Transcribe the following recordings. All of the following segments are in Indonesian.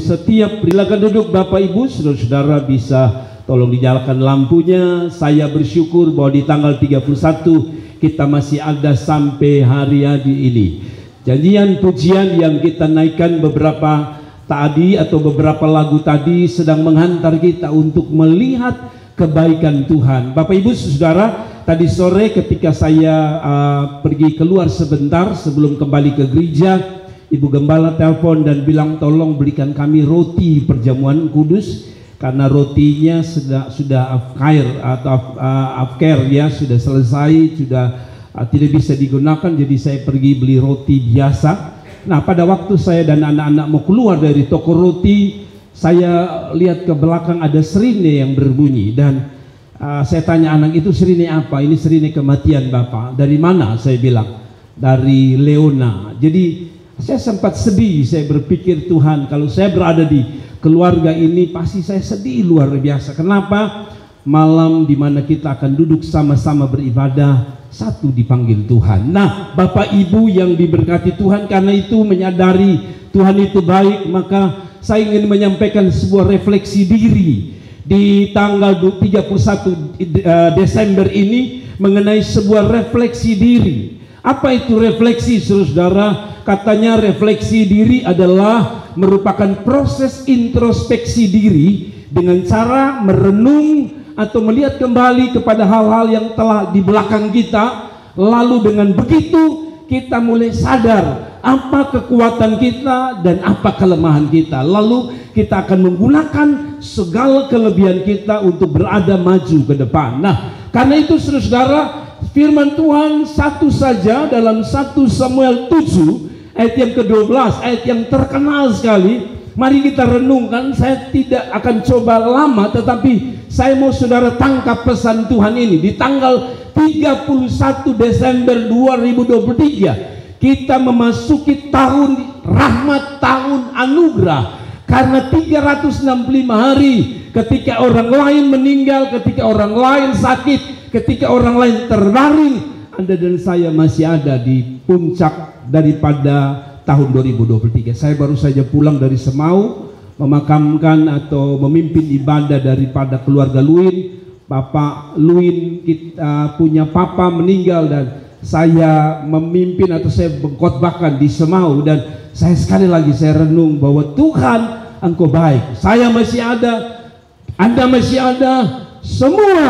setiap, silakan duduk Bapak Ibu, saudara-saudara bisa tolong dinyalakan lampunya. Saya bersyukur bahwa di tanggal 31 kita masih ada sampai hari ini. Janjian pujian yang kita naikkan beberapa tadi atau beberapa lagu tadi sedang menghantar kita untuk melihat kebaikan Tuhan. Bapak Ibu saudara, tadi sore ketika saya pergi keluar sebentar sebelum kembali ke gereja, Ibu Gembala telepon dan bilang tolong belikan kami roti perjamuan kudus, karena rotinya sudah afkir ya, sudah selesai, sudah tidak bisa digunakan. Jadi saya pergi beli roti biasa. Nah, pada waktu saya dan anak-anak mau keluar dari toko roti, saya lihat ke belakang ada sirine yang berbunyi, dan saya tanya anak itu, sirine apa? Ini sirine kematian Bapak. Dari mana? Saya bilang dari Leona. Jadi saya sempat sedih. Saya berpikir, Tuhan, kalau saya berada di keluarga ini pasti saya sedih luar biasa. Kenapa? Malam dimana kita akan duduk sama-sama beribadah, satu dipanggil Tuhan. Nah, Bapak Ibu yang diberkati Tuhan, karena itu menyadari Tuhan itu baik, maka saya ingin menyampaikan sebuah refleksi diri di tanggal 31 Desember ini mengenai sebuah refleksi diri. Apa itu refleksi, saudara? Katanya refleksi diri adalah merupakan proses introspeksi diri dengan cara merenung atau melihat kembali kepada hal-hal yang telah di belakang kita, lalu dengan begitu kita mulai sadar apa kekuatan kita dan apa kelemahan kita, lalu kita akan menggunakan segala kelebihan kita untuk berada maju ke depan. Nah, karena itu saudara, firman Tuhan satu saja dalam 1 Samuel 7 ayat yang ke-12, ayat yang terkenal sekali. Mari kita renungkan. Saya tidak akan coba lama, tetapi saya mau saudara tangkap pesan Tuhan ini. Di tanggal 31 Desember 2023 kita memasuki tahun rahmat, tahun anugerah, karena 365 hari ketika orang lain meninggal, ketika orang lain sakit, ketika orang lain terbaring, Anda dan saya masih ada di puncak daripada tahun 2023. Saya baru saja pulang dari Semau, memakamkan atau memimpin ibadah daripada keluarga Luin. Bapak Luin, kita punya papa meninggal, dan saya memimpin atau saya mengkhotbahkan di Semau, dan saya sekali lagi saya renung bahwa Tuhan, Engkau baik. Saya masih ada, Anda masih ada, semua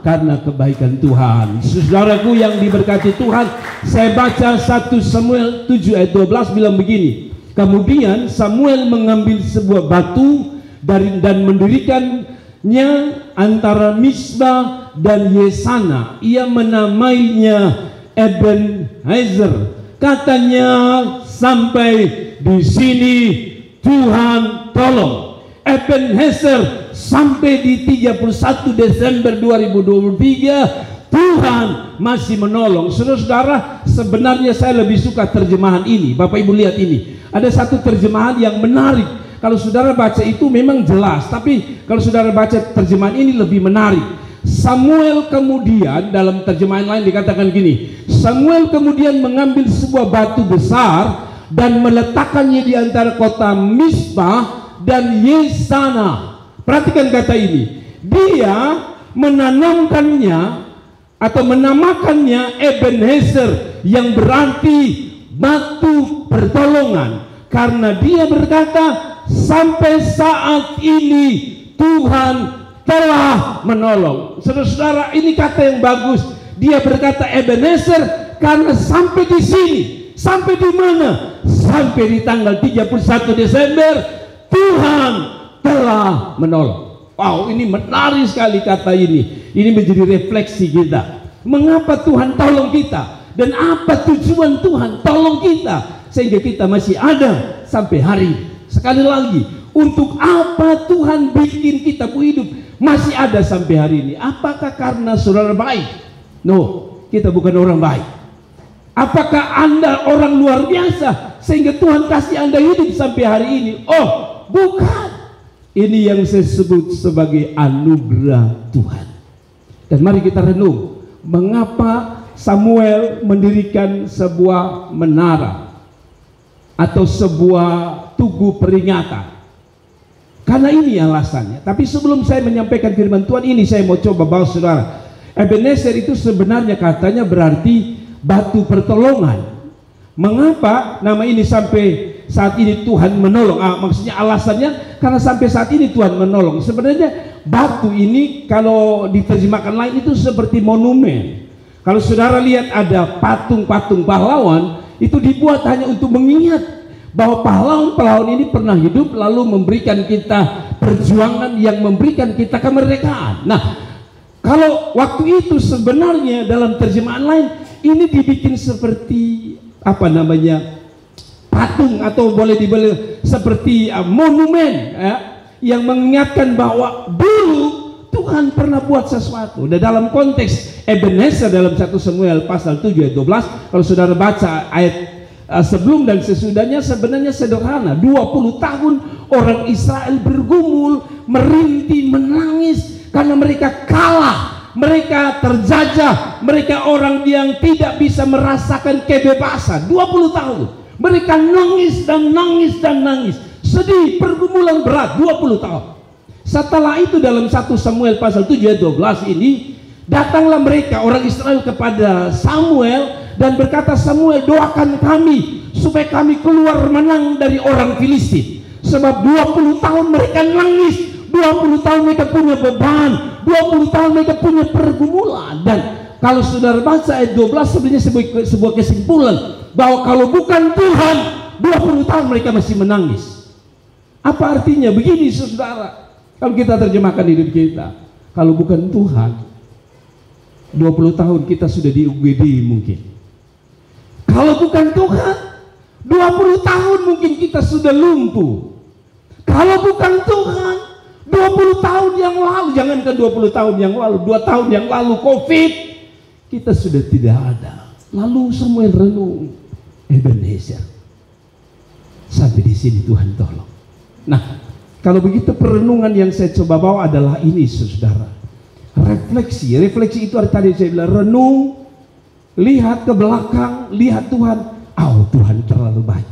karena kebaikan Tuhan. Saudaraku yang diberkati Tuhan, saya baca 1 Samuel 7 ayat 12 bilang begini. Kemudian Samuel mengambil sebuah batu dan mendirikannya antara Misbah dan Yesana. Ia menamainya Ebenezer. Katanya, sampai di sini Tuhan tolong. Ebenezer, sampai di 31 Desember 2023 Tuhan masih menolong. Saudara-saudara, sebenarnya saya lebih suka terjemahan ini. Bapak Ibu lihat ini, ada satu terjemahan yang menarik. Kalau saudara baca itu memang jelas, tapi kalau saudara baca terjemahan ini lebih menarik. Samuel kemudian, dalam terjemahan lain dikatakan gini, Samuel kemudian mengambil sebuah batu besar dan meletakkannya di antara kota Misbah dan Yesana. Perhatikan kata ini, dia menanamkannya atau menamakannya Ebenezer, yang berarti batu pertolongan, karena dia berkata, sampai saat ini Tuhan telah menolong. Saudara-saudara, ini kata yang bagus. Dia berkata Ebenezer karena sampai di sini. Sampai di mana? Sampai di tanggal 31 Desember Tuhan telah menolong. Wow, ini menarik sekali kata ini. Ini menjadi refleksi kita. Mengapa Tuhan tolong kita? Dan apa tujuan Tuhan tolong kita? Sehingga kita masih ada sampai hari. Sekali lagi, untuk apa Tuhan bikin kita hidup masih ada sampai hari ini? Apakah karena saudara baik? No, kita bukan orang baik. Apakah Anda orang luar biasa sehingga Tuhan kasih Anda hidup sampai hari ini? Oh, bukan. Ini yang saya sebut sebagai anugerah Tuhan. Dan mari kita renung, mengapa Samuel mendirikan sebuah menara atau sebuah tugu peringatan. Karena ini alasannya. Tapi sebelum saya menyampaikan firman Tuhan ini, saya mau coba bawa saudara. Ebenezer itu sebenarnya katanya berarti batu pertolongan. Mengapa nama ini sampai saat ini Tuhan menolong? Maksudnya alasannya karena sampai saat ini Tuhan menolong. Sebenarnya batu ini kalau diterjemahkan lain itu seperti monumen. Kalau saudara lihat ada patung-patung pahlawan, itu dibuat hanya untuk mengingat bahwa pahlawan-pahlawan ini pernah hidup lalu memberikan kita perjuangan yang memberikan kita kemerdekaan. Nah, kalau waktu itu sebenarnya dalam terjemahan lain ini dibikin seperti apa namanya, patung atau boleh dibilang seperti monumen ya, yang mengingatkan bahwa dulu Tuhan pernah buat sesuatu. Dan dalam konteks Ebenezer dalam 1 Samuel pasal 7 ayat 12, kalau saudara baca ayat sebelum dan sesudahnya, sebenarnya sederhana. 20 tahun orang Israel bergumul, merintih, menangis karena mereka kalah, mereka terjajah, mereka orang yang tidak bisa merasakan kebebasan. 20 tahun mereka nangis dan nangis dan nangis, sedih, pergumulan berat 20 tahun. Setelah itu dalam 1 Samuel pasal 7 ayat 12 ini, datanglah mereka orang Israel kepada Samuel dan berkata, Samuel, doakan kami supaya kami keluar menang dari orang Filistin. Sebab 20 tahun mereka nangis, 20 tahun mereka punya beban, 20 tahun mereka punya pergumulan. Dan kalau saudara baca ayat 12 sebenarnya sebuah kesimpulan bahwa kalau bukan Tuhan, 20 tahun mereka masih menangis. Apa artinya? Begini saudara, kalau kita terjemahkan hidup kita, kalau bukan Tuhan, 20 tahun kita sudah di UGD mungkin. Kalau bukan Tuhan, 20 tahun mungkin kita sudah lumpuh. Kalau bukan Tuhan, 20 tahun yang lalu, jangankan 20 tahun yang lalu, 2 tahun yang lalu COVID, kita sudah tidak ada. Lalu Samuel renung, Ebenezer, sampai di sini Tuhan tolong. Nah, kalau begitu perenungan yang saya coba bawa adalah ini saudara. Refleksi itu tadi saya bilang, renung, lihat ke belakang, lihat Tuhan. Tuhan terlalu baik.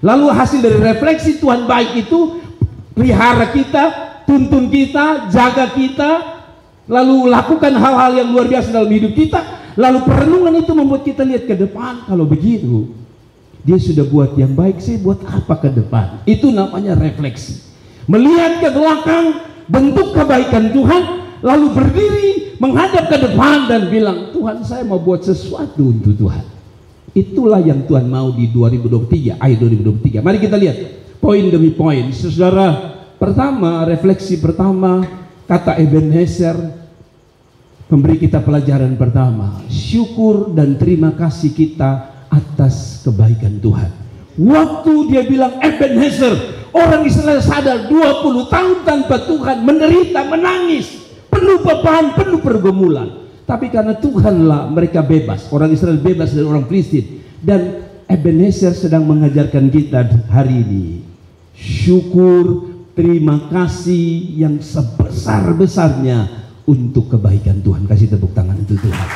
Lalu hasil dari refleksi Tuhan baik itu, pelihara kita, tuntun kita, jaga kita, lalu lakukan hal-hal yang luar biasa dalam hidup kita. Lalu perenungan itu membuat kita lihat ke depan. Kalau begitu, dia sudah buat yang baik, saya buat apa ke depan? Itu namanya refleksi. Melihat ke belakang, bentuk kebaikan Tuhan, lalu berdiri menghadap ke depan dan bilang, Tuhan, saya mau buat sesuatu untuk Tuhan. Itulah yang Tuhan mau di 2023, akhir 2023. Mari kita lihat poin demi poin. Saudara, pertama, refleksi pertama, kata Ebenezer memberi kita pelajaran pertama, syukur dan terima kasih kita atas kebaikan Tuhan. Waktu dia bilang Ebenezer, orang Israel sadar 20 tahun tanpa Tuhan, menderita, menangis, penuh beban, penuh pergumulan. Tapi karena Tuhanlah mereka bebas. Orang Israel bebas dari orang Filistin. Dan Ebenezer sedang mengajarkan kita hari ini, syukur, terima kasih yang sebesar-besarnya untuk kebaikan Tuhan. Kasih tepuk tangan untuk Tuhan.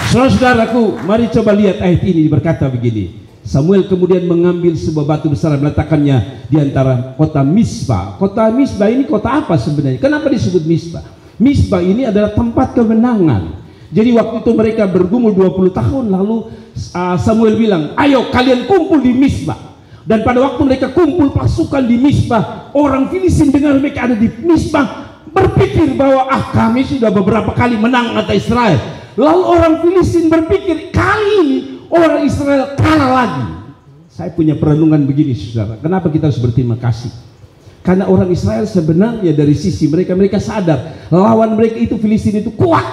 Saudaraku, mari coba lihat ayat ini, berkata begini. Samuel kemudian mengambil sebuah batu besar dan meletakkannya di antara kota Mispa. Kota Mispa ini kota apa sebenarnya? Kenapa disebut Mispa? Mispa ini adalah tempat kemenangan. Jadi waktu itu mereka bergumul 20 tahun, lalu Samuel bilang, ayo kalian kumpul di Mispa. Dan pada waktu mereka kumpul pasukan di Mispa, orang Filistin dengar mereka ada di Mispa, berpikir bahwa kami sudah beberapa kali menang atas Israel. Lalu orang Filistin berpikir, kali ini orang Israel kalah lagi. Saya punya perenungan begini saudara, kenapa kita harus berterima kasih? Karena orang Israel sebenarnya dari sisi mereka sadar lawan mereka itu Filistin itu kuat.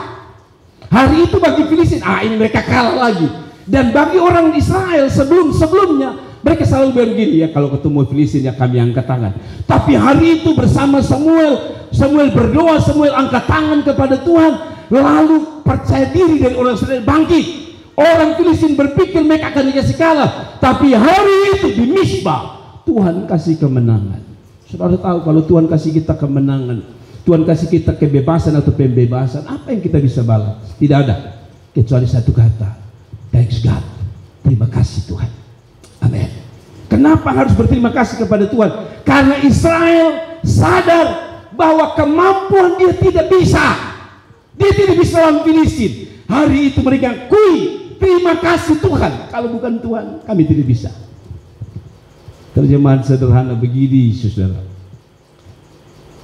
Hari itu bagi Filistin, ini mereka kalah lagi. Dan bagi orang Israel sebelumnya mereka selalu begini, ya kalau ketemu Filistin ya kami angkat tangan. Tapi hari itu bersama Samuel berdoa, Samuel angkat tangan kepada Tuhan, lalu percaya diri dari orang Israel bangkit. Orang Filistin berpikir mereka akan dikasih kalah, tapi hari itu di Mispa Tuhan kasih kemenangan. Saudara tahu kalau Tuhan kasih kita kemenangan, Tuhan kasih kita kebebasan atau pembebasan, apa yang kita bisa balas? Tidak ada, kecuali satu kata, thanks God, terima kasih Tuhan. Amin. Kenapa harus berterima kasih kepada Tuhan? Karena Israel sadar bahwa kemampuan dia tidak bisa. Dia tidak bisa lawan Filistin. Hari itu mereka akui, terima kasih Tuhan. Kalau bukan Tuhan, kami tidak bisa. Terjemahan sederhana begini, saudara.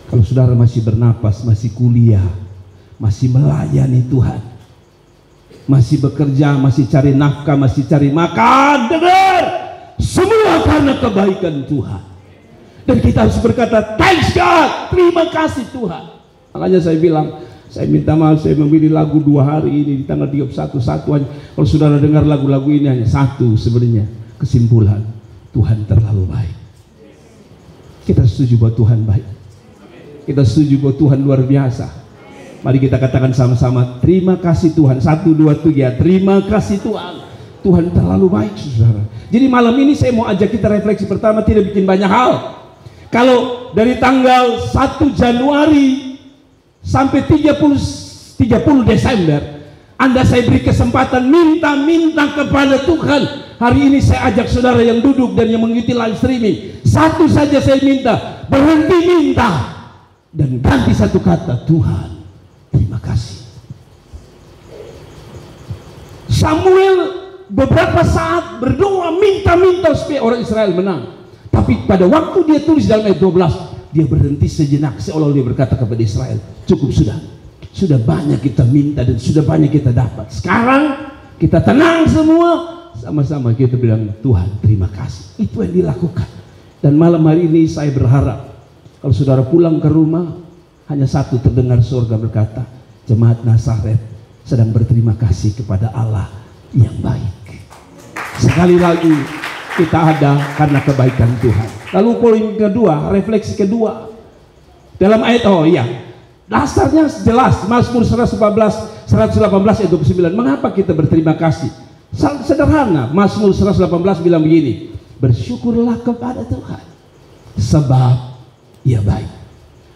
Kalau saudara masih bernapas, masih kuliah, masih melayani Tuhan, masih bekerja, masih cari nafkah, masih cari makan, dengar, semua karena kebaikan Tuhan. Dan kita harus berkata, thanks God, terima kasih Tuhan. Makanya saya bilang, saya minta maaf, saya memilih lagu 2 hari ini di tanggal 31 hanya. Kalau saudara dengar lagu-lagu ini hanya satu sebenarnya kesimpulan, Tuhan terlalu baik. Kita setuju bahwa Tuhan baik. Kita setuju bahwa Tuhan luar biasa. Mari kita katakan sama-sama, terima kasih Tuhan. 1, 2, 3, terima kasih Tuhan. Tuhan terlalu baik, saudara. Jadi malam ini saya mau ajak kita refleksi. Pertama, tidak bikin banyak hal. Kalau dari tanggal 1 Januari sampai 30 Desember, Anda saya beri kesempatan minta kepada Tuhan. Hari ini saya ajak saudara yang duduk dan yang mengikuti live streaming, satu saja saya minta, berhenti minta dan ganti satu kata, Tuhan terima kasih. Samuel beberapa saat berdoa minta supaya orang Israel menang. Tapi pada waktu dia tulis dalam ayat 12, dia berhenti sejenak, seolah-olah dia berkata kepada Israel, cukup sudah banyak kita minta dan sudah banyak kita dapat. Sekarang kita tenang semua, sama-sama kita bilang Tuhan terima kasih. Itu yang dilakukan. Dan malam hari ini saya berharap kalau saudara pulang ke rumah, hanya satu terdengar surga berkata, jemaat Nazaret sedang berterima kasih kepada Allah yang baik. Sekali lagi, kita ada karena kebaikan Tuhan. Lalu poin kedua, refleksi kedua dalam ayat, dasarnya jelas, Mazmur 118 ayat 29. Mengapa kita berterima kasih? Sederhana, Mazmur 118 bilang begini, bersyukurlah kepada Tuhan sebab Dia baik.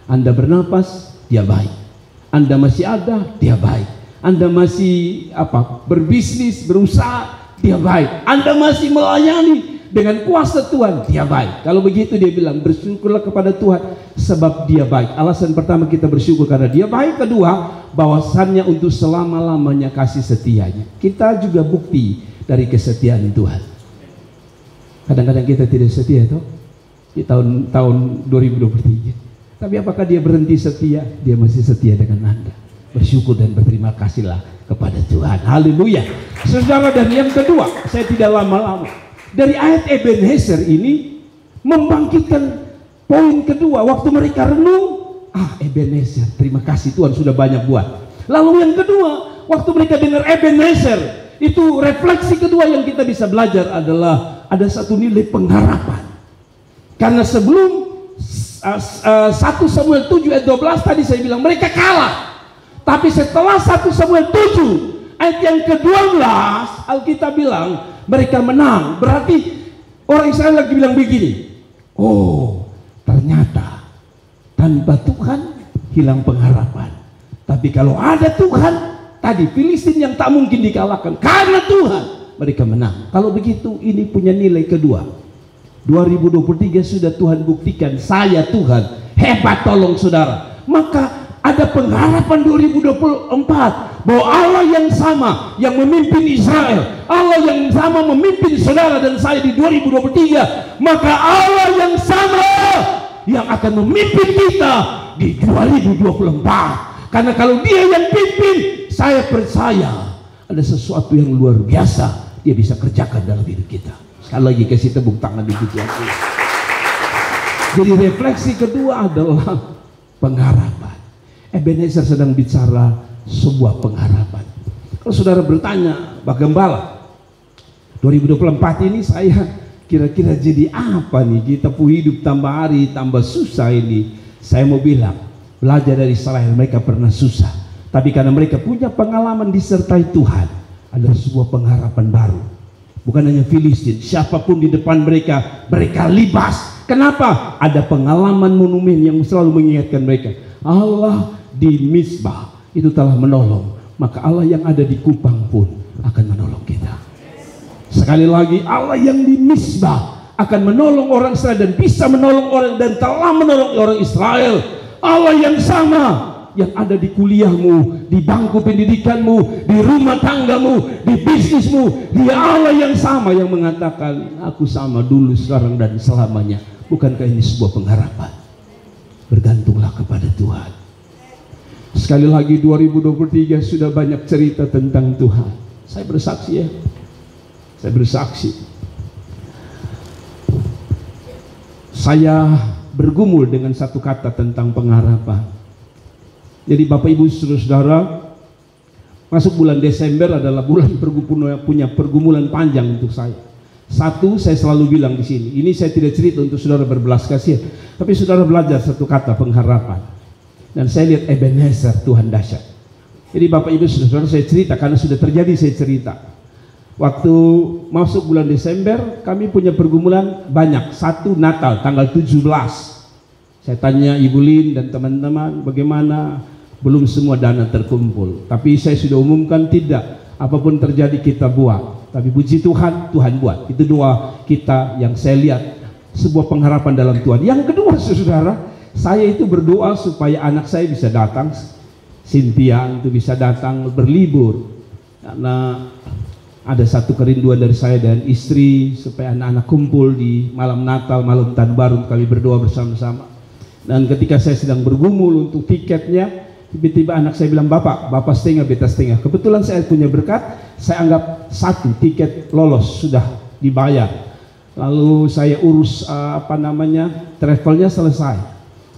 Anda bernapas, Dia baik. Anda masih ada, Dia baik. Anda masih berbisnis, berusaha, Dia baik. Anda masih melayani dengan kuasa Tuhan, Dia baik. Kalau begitu dia bilang bersyukurlah kepada Tuhan sebab Dia baik. Alasan pertama kita bersyukur karena Dia baik. Kedua, bahwasannya untuk selama-lamanya kasih setianya. Kita juga bukti dari kesetiaan Tuhan. Kadang-kadang kita tidak setia toh di tahun 2023. Tapi apakah Dia berhenti setia? Dia masih setia dengan Anda. Bersyukur dan berterima kasihlah kepada Tuhan. Haleluya. Saudara, dan yang kedua, saya tidak lama-lama. Dari ayat Ebenezer ini membangkitkan poin kedua. Waktu mereka renung, Ebenezer, terima kasih Tuhan sudah banyak buat. Lalu yang kedua, waktu mereka dengar Ebenezer, itu refleksi kedua yang kita bisa belajar adalah ada satu nilai pengharapan. Karena sebelum 1 Samuel 7 ayat 12 tadi saya bilang mereka kalah. Tapi setelah 1 Samuel 7 ayat yang ke-12, Alkitab bilang mereka menang. Berarti orang Israel lagi bilang begini, ternyata tanpa Tuhan hilang pengharapan. Tapi kalau ada Tuhan, tadi Filistin yang tak mungkin dikalahkan, karena Tuhan mereka menang. Kalau begitu ini punya nilai kedua. 2023 sudah Tuhan buktikan saya Tuhan hebat, tolong saudara. Maka ada pengharapan 2024 bahwa Allah yang sama yang memimpin Israel, Allah yang sama memimpin saudara dan saya di 2023, maka Allah yang sama yang akan memimpin kita di 2024. Karena kalau Dia yang pimpin, saya percaya ada sesuatu yang luar biasa Dia bisa kerjakan dalam hidup kita. Sekali lagi kasih tepuk tangan di pujian Tuhan. Jadi refleksi kedua adalah pengharapan. Ebenezer sedang bicara sebuah pengharapan. Kalau saudara bertanya, Pak Gembala, 2024 ini saya kira-kira jadi apa nih? Kita pun hidup tambah hari tambah susah ini. Saya mau bilang, belajar dari Israel, mereka pernah susah. Tapi karena mereka punya pengalaman disertai Tuhan, ada sebuah pengharapan baru. Bukan hanya Filistin, siapapun di depan mereka, mereka libas. Kenapa? Ada pengalaman monumen yang selalu mengingatkan mereka. Allah di Mizpah itu telah menolong, maka Allah yang ada di Kupang pun akan menolong kita. Sekali lagi, Allah yang di Mizpah akan menolong orang Israel dan bisa menolong orang dan telah menolong orang Israel. Allah yang sama yang ada di kuliahmu, di bangku pendidikanmu, di rumah tanggamu, di bisnismu, Dia Allah yang sama yang mengatakan, aku sama dulu, sekarang, dan selamanya. Bukankah ini sebuah pengharapan? Bergantunglah kepada Tuhan. Sekali lagi 2023 sudah banyak cerita tentang Tuhan. Saya bersaksi ya. Saya bersaksi. Saya bergumul dengan satu kata tentang pengharapan. Jadi Bapak Ibu Saudara, masuk bulan Desember adalah bulan punya pergumulan panjang untuk saya. Satu, saya selalu bilang di sini, ini saya tidak cerita untuk saudara berbelas kasihan, tapi saudara belajar satu kata, pengharapan. Dan saya lihat Ebenezer, Tuhan dahsyat. Jadi Bapak Ibu Saudara, saya cerita karena sudah terjadi, saya cerita. Waktu masuk bulan Desember, kami punya pergumulan banyak. Satu, Natal, tanggal 17. Saya tanya Ibu Lin dan teman-teman, bagaimana? Belum semua dana terkumpul. Tapi saya sudah umumkan tidak. Apapun terjadi kita buat. Tapi puji Tuhan, Tuhan buat. Itu doa kita yang saya lihat. Sebuah pengharapan dalam Tuhan. Yang kedua saudara, saya itu berdoa supaya anak saya bisa datang. Cynthia itu bisa datang berlibur. Karena ada satu kerinduan dari saya dan istri supaya anak-anak kumpul di malam Natal, malam Tahun Baru, kami berdoa bersama-sama. Dan ketika saya sedang bergumul untuk tiketnya, tiba-tiba anak saya bilang, Bapak setengah, beta setengah. Kebetulan saya punya berkat, saya anggap satu tiket lolos, sudah dibayar. Lalu saya urus travelnya selesai.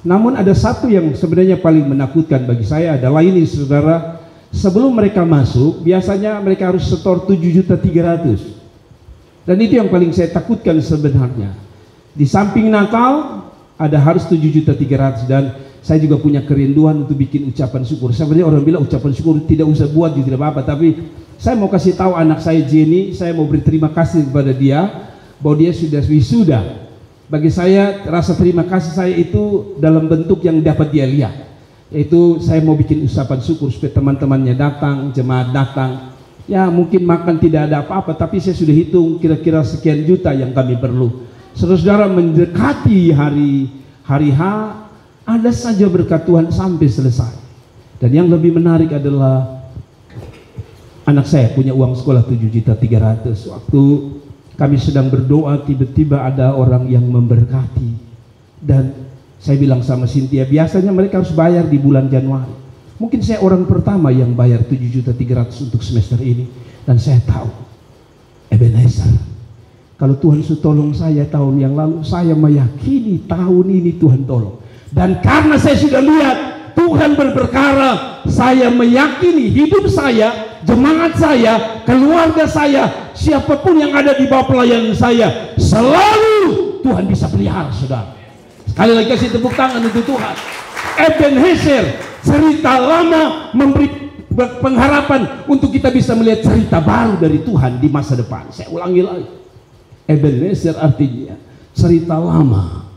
Namun ada satu yang sebenarnya paling menakutkan bagi saya adalah ini saudara. Sebelum mereka masuk, biasanya mereka harus setor 7.300.000. Dan itu yang paling saya takutkan sebenarnya. Di samping Natal ada harus 7.300.000, dan saya juga punya kerinduan untuk bikin ucapan syukur. Sebenarnya orang bilang ucapan syukur tidak usah buat, tidak apa-apa, tapi saya mau kasih tahu anak saya Jenny, saya mau beri terima kasih kepada dia bahwa dia sudah wisuda. Bagi saya rasa terima kasih saya itu dalam bentuk yang dapat dia lihat, yaitu saya mau bikin ucapan syukur supaya teman-temannya datang, jemaat datang. Ya mungkin makan tidak ada apa-apa, tapi saya sudah hitung kira-kira sekian juta yang kami perlu. Saudara-saudara, mendekati hari H, ada saja berkat Tuhan sampai selesai. Dan yang lebih menarik adalah anak saya punya uang sekolah 7.300.000. Waktu kami sedang berdoa, tiba-tiba ada orang yang memberkati. Dan saya bilang sama Cynthia, biasanya mereka harus bayar di bulan Januari. Mungkin saya orang pertama yang bayar 7.300.000 untuk semester ini. Dan saya tahu, Ebenezer, kalau Tuhan sudah tolong saya tahun yang lalu, saya meyakini tahun ini Tuhan tolong. Dan karena saya sudah lihat Tuhan berperkara, saya meyakini hidup saya, jemaat saya, keluarga saya, siapapun yang ada di bawah pelayanan saya, selalu Tuhan bisa pelihara saudara. Sekali lagi kasih tepuk tangan untuk Tuhan. Ebenezer, cerita lama memberi pengharapan untuk kita bisa melihat cerita baru dari Tuhan di masa depan. Saya ulangi lagi. Ebenezer artinya cerita lama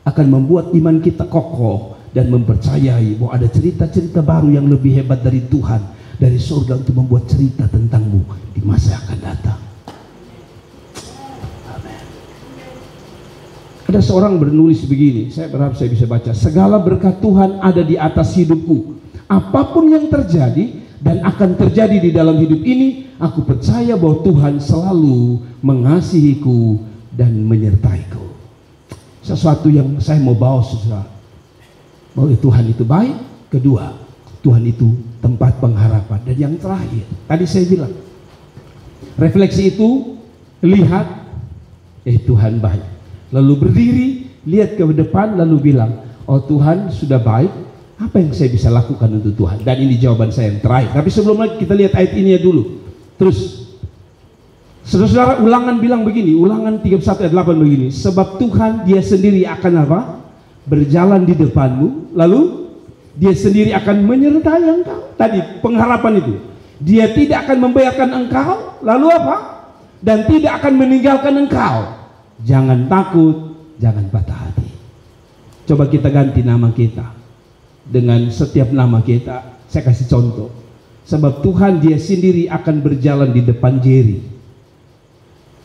akan membuat iman kita kokoh dan mempercayai bahwa ada cerita-cerita baru yang lebih hebat dari Tuhan, dari surga, untuk membuat cerita tentangmu di masa yang akan datang. Amin. Ada seorang bernulis begini, saya berharap saya bisa baca. Segala berkat Tuhan ada di atas hidupku. Apapun yang terjadi dan akan terjadi di dalam hidup ini, aku percaya bahwa Tuhan selalu mengasihiku dan menyertaiku. Sesuatu yang saya mau bawa saudara, bahwa Tuhan itu baik. Kedua, Tuhan itu tempat pengharapan. Dan yang terakhir, tadi saya bilang, refleksi itu lihat, Tuhan baik. Lalu berdiri, lihat ke depan, lalu bilang, oh Tuhan sudah baik, apa yang saya bisa lakukan untuk Tuhan? Dan ini jawaban saya yang terakhir. Tapi sebelum kita lihat ayat ini dulu. Terus saudara-saudara, Ulangan bilang begini, Ulangan 31 ayat 8 begini, sebab Tuhan dia sendiri akan apa? Berjalan di depanmu, lalu dia sendiri akan menyertai engkau. Tadi pengharapan itu, dia tidak akan membiarkan engkau, lalu apa? Dan tidak akan meninggalkan engkau. Jangan takut, jangan patah hati. Coba kita ganti nama kita dengan setiap nama kita. Saya kasih contoh, sebab Tuhan dia sendiri akan berjalan di depan Jerry.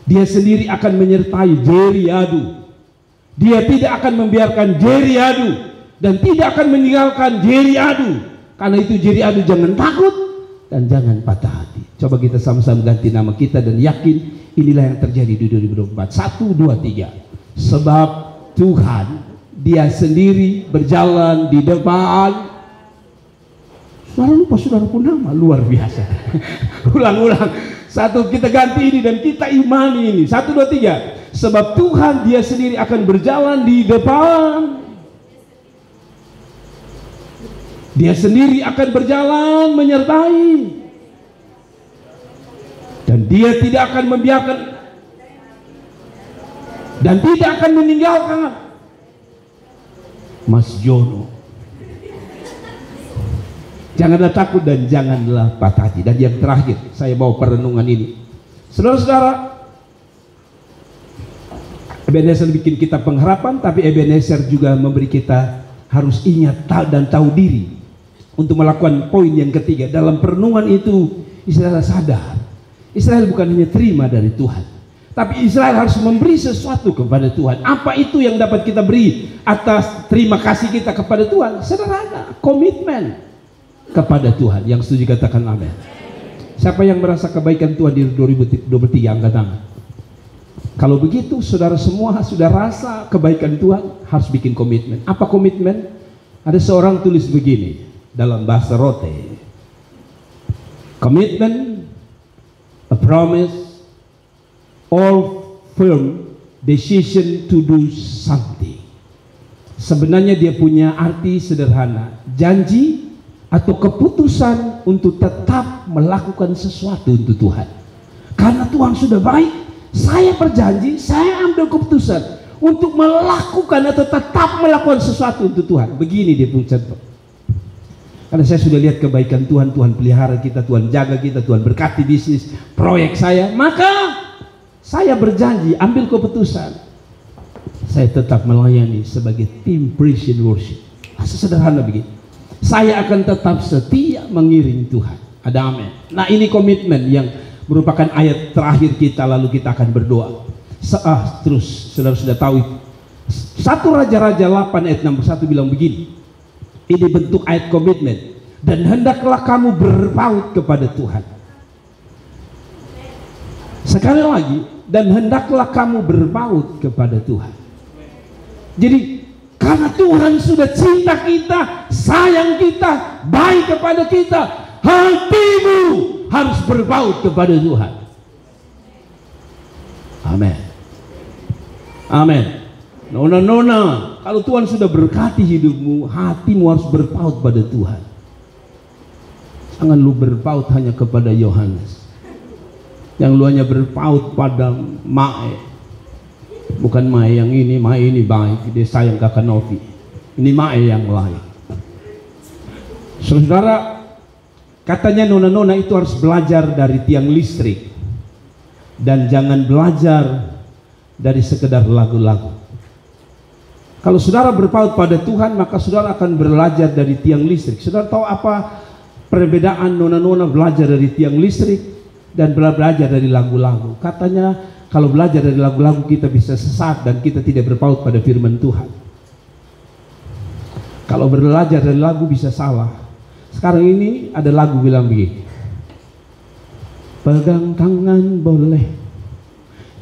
Dia sendiri akan menyertai Jeriadu. Dia tidak akan membiarkan Jeriadu dan tidak akan meninggalkan Jeriadu. Karena itu Jeriadu, jangan takut dan jangan patah hati. Coba kita sama-sama ganti nama kita dan yakin inilah yang terjadi di 2024. 1, 2, 3. Sebab Tuhan, Dia sendiri berjalan di depan. Saudara lupa saudara pun nama, luar biasa. Ulang-ulang. 1, kita ganti ini dan kita imani ini. 1, 2, 3. Sebab Tuhan, Dia sendiri akan berjalan di depan. Dia sendiri akan berjalan menyertai. Dan Dia tidak akan membiarkan dan tidak akan meninggalkan. Mas Jono, janganlah takut dan janganlah patah hati. Dan yang terakhir, saya bawa perenungan ini. Saudara-saudara, Ebenezer bikin kita pengharapan, tapi Ebenezer juga memberi kita harus ingat dan tahu diri untuk melakukan poin yang ketiga. Dalam perenungan itu, Israel sadar, Israel bukan hanya terima dari Tuhan, tapi Israel harus memberi sesuatu kepada Tuhan. Apa itu yang dapat kita beri atas terima kasih kita kepada Tuhan? Sederhana, komitmen kepada Tuhan. Yang setuju katakan amin. Siapa yang merasa kebaikan Tuhan di 2023, angkat tangan. Kalau begitu saudara semua sudah rasa kebaikan Tuhan, harus bikin komitmen. Apa komitmen? Ada seorang tulis begini dalam bahasa Rote. Komitmen, a promise, or firm decision to do something. Sebenarnya dia punya arti sederhana, janji atau keputusan untuk tetap melakukan sesuatu untuk Tuhan. Karena Tuhan sudah baik, saya berjanji, saya ambil keputusan untuk melakukan atau tetap melakukan sesuatu untuk Tuhan. Begini dia punya contoh. Karena saya sudah lihat kebaikan Tuhan, Tuhan pelihara kita, Tuhan jaga kita, Tuhan berkati bisnis, proyek saya, maka saya berjanji, ambil keputusan, saya tetap melayani sebagai tim praise and worship. Sesederhana begitu. Saya akan tetap setia mengiring Tuhan. Ada amin. Nah, ini komitmen yang merupakan ayat terakhir kita, lalu kita akan berdoa. Terus saudara sudah tahu itu. 1 Raja-Raja 8 ayat 61 bilang begini. Ini bentuk ayat komitmen. Dan hendaklah kamu berpaut kepada Tuhan. Sekali lagi, dan hendaklah kamu berpaut kepada Tuhan. Jadi karena Tuhan sudah cinta kita, sayang kita, baik kepada kita, hatimu harus berpaut kepada Tuhan. Amin. Amin. Nona, kalau Tuhan sudah berkati hidupmu, hatimu harus berpaut pada Tuhan. Jangan lu berpaut hanya kepada Yohanes. Yang lu hanya berpaut pada Mae. Bukan Mae yang ini, Mae ini baik, dia sayang kakak Novi. Ini Mae yang lain. Saudara, katanya nona-nona itu harus belajar dari tiang listrik. Dan jangan belajar dari sekedar lagu-lagu. Kalau saudara berpaut pada Tuhan, maka saudara akan belajar dari tiang listrik. Saudara tahu apa perbedaan nona-nona belajar dari tiang listrik dan belajar dari lagu-lagu? Katanya kalau belajar dari lagu-lagu kita bisa sesat dan kita tidak berpaut pada firman Tuhan. Kalau belajar dari lagu bisa salah. Sekarang ini ada lagu bilang begini. Pegang tangan boleh,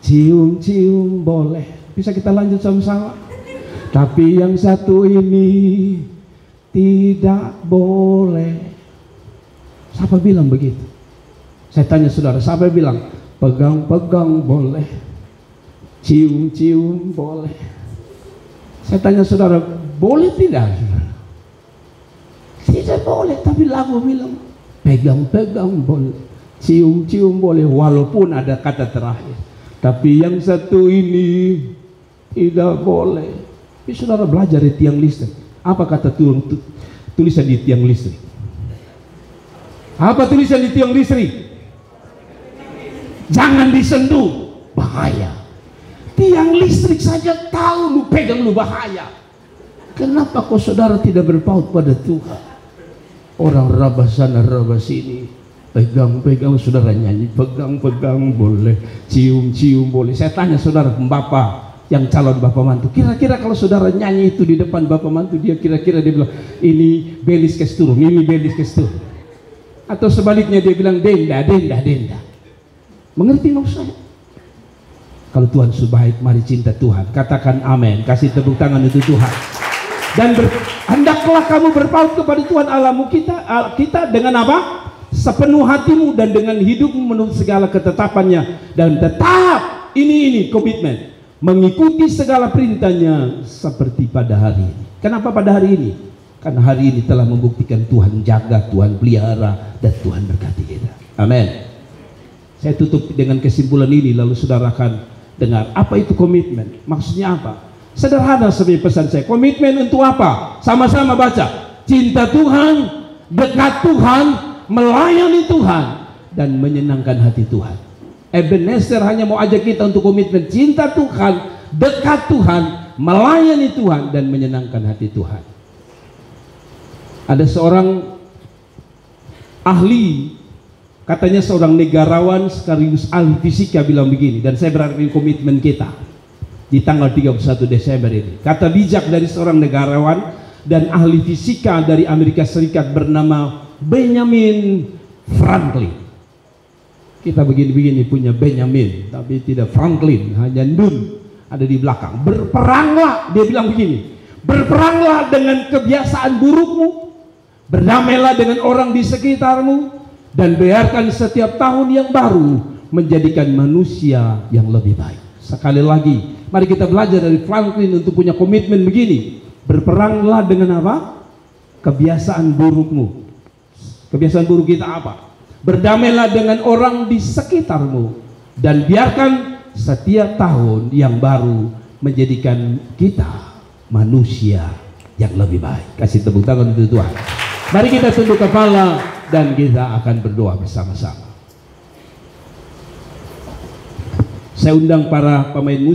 cium-cium boleh. Bisa kita lanjut sama-sama? Tapi yang satu ini tidak boleh. Siapa bilang begitu? Saya tanya saudara, siapa bilang pegang-pegang boleh, cium-cium boleh? Saya tanya saudara, boleh tidak? Tidak boleh, tapi lagu bilang pegang-pegang boleh, cium-cium boleh, walaupun ada kata terakhir. Tapi yang satu ini tidak boleh. Tapi saudara belajar di tiang listrik. Apa kata tulisan di tiang listrik? Apa tulisan di tiang listrik? Jangan disentuh, bahaya. Tiang listrik saja tahu lu pegang lu bahaya. Kenapa kok saudara tidak berpaut pada Tuhan? Orang rabah sana rabah sini, pegang-pegang saudara nyanyi, pegang-pegang boleh, cium-cium boleh. Saya tanya saudara Bapak yang calon Bapak mantu, kira-kira kalau saudara nyanyi itu di depan Bapak mantu, dia kira-kira dia bilang ini belis kesturun, ini belis kesturun, atau sebaliknya dia bilang denda, denda, denda. Mengerti maksud saya? Kalau Tuhan sebaik, mari cinta Tuhan, katakan amin, kasih tepuk tangan untuk Tuhan. Dan hendaklah kamu berpaut kepada Tuhan Allahmu kita dengan apa? Sepenuh hatimu dan dengan hidupmu menurut segala ketetapannya, dan tetap ini komitmen mengikuti segala perintahnya seperti pada hari ini. Kenapa pada hari ini? Karena hari ini telah membuktikan Tuhan jaga, Tuhan pelihara, dan Tuhan berkati kita. Amin. Saya tutup dengan kesimpulan ini, lalu saudara akan dengar apa itu komitmen. Maksudnya apa? Sederhana sebagai pesan saya. Komitmen untuk apa? Sama-sama baca. Cinta Tuhan, dekat Tuhan, melayani Tuhan, dan menyenangkan hati Tuhan. Ebenezer hanya mau ajak kita untuk komitmen cinta Tuhan, dekat Tuhan, melayani Tuhan, dan menyenangkan hati Tuhan. Ada seorang ahli, katanya seorang negarawan sekaligus ahli fisika bilang begini, dan saya berarti komitmen kita di tanggal 31 Desember ini. Kata bijak dari seorang negarawan dan ahli fisika dari Amerika Serikat bernama Benjamin Franklin. Kita begini-begini punya Benjamin, tapi tidak Franklin, hanya Nun ada di belakang. Berperanglah, dia bilang begini, berperanglah dengan kebiasaan burukmu, berdamailah dengan orang di sekitarmu, dan biarkan setiap tahun yang baru menjadikan manusia yang lebih baik. Sekali lagi, mari kita belajar dari Franklin untuk punya komitmen begini. Berperanglah dengan apa? Kebiasaan burukmu. Kebiasaan buruk kita apa? Berdamailah dengan orang di sekitarmu, dan biarkan setiap tahun yang baru menjadikan kita manusia yang lebih baik. Kasih tepuk tangan untuk Tuhan. Mari kita tunduk kepala dan kita akan berdoa bersama-sama. Saya undang para pemain musik.